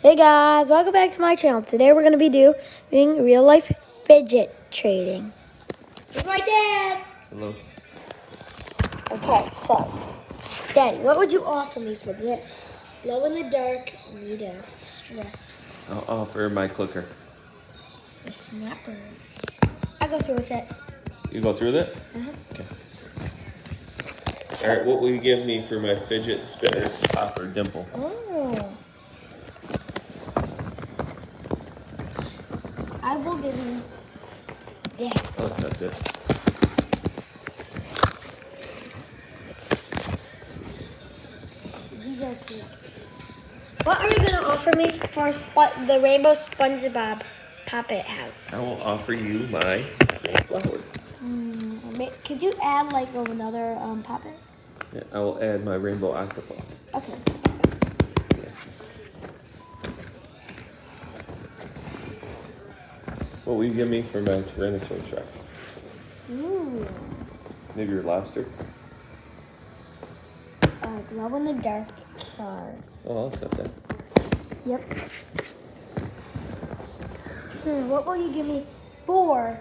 Hey guys, welcome back to my channel. Today we're going to be doing real life fidget trading. With my dad. Hello. Okay, so, Daddy, what would you offer me for this? Glow in the dark, need a stress. I'll offer my clicker. A snapper. I'll go through with it. You go through that? Okay. Alright, what will you give me for my fidget spinner popper dimple? Oh. I will give you that. I'll accept it. These are cool. What are you going to offer me for the rainbow SpongeBob puppet house? I will offer you my green flower. Could you add like another puppet? Yeah, I will add my rainbow octopus. Okay. Yeah. What will you give me for my Tyrannosaurus Rex? Ooh. Maybe your lobster? Glow in the dark card. Oh, I'll accept that. Yep. What will you give me for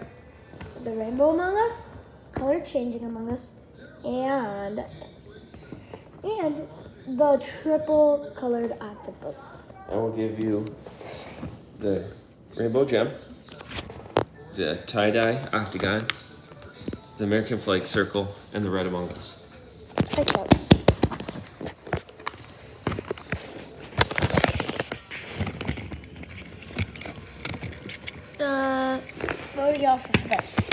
the Rainbow Among Us, Color Changing Among Us, and the triple colored octopus? I will give you the rainbow gem, the tie-dye octagon, the American flag circle, and the red Among Us. Okay. What would you offer for this?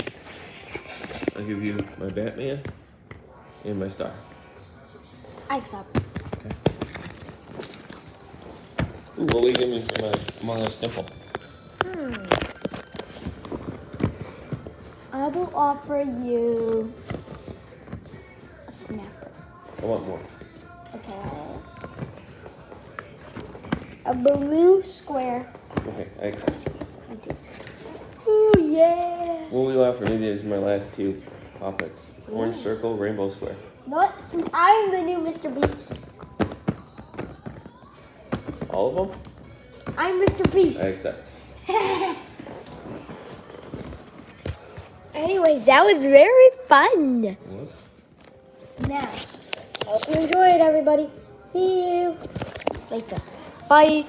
I'll give you my Batman and my star. I accept. Okay. Ooh, what will you give me for my Among Us dimple? I will offer you a snapper. I want more. Okay. A blue square. Okay, I accept. Ooh, yeah. What will you offer me? These are my last two puppets. Orange circle, rainbow square. What? Since I'm the new Mr. Beast. All of them? I'm Mr. Beast. I accept. Anyways, that was very fun. It was? Now, hope you enjoyed, everybody. See you later. Bye.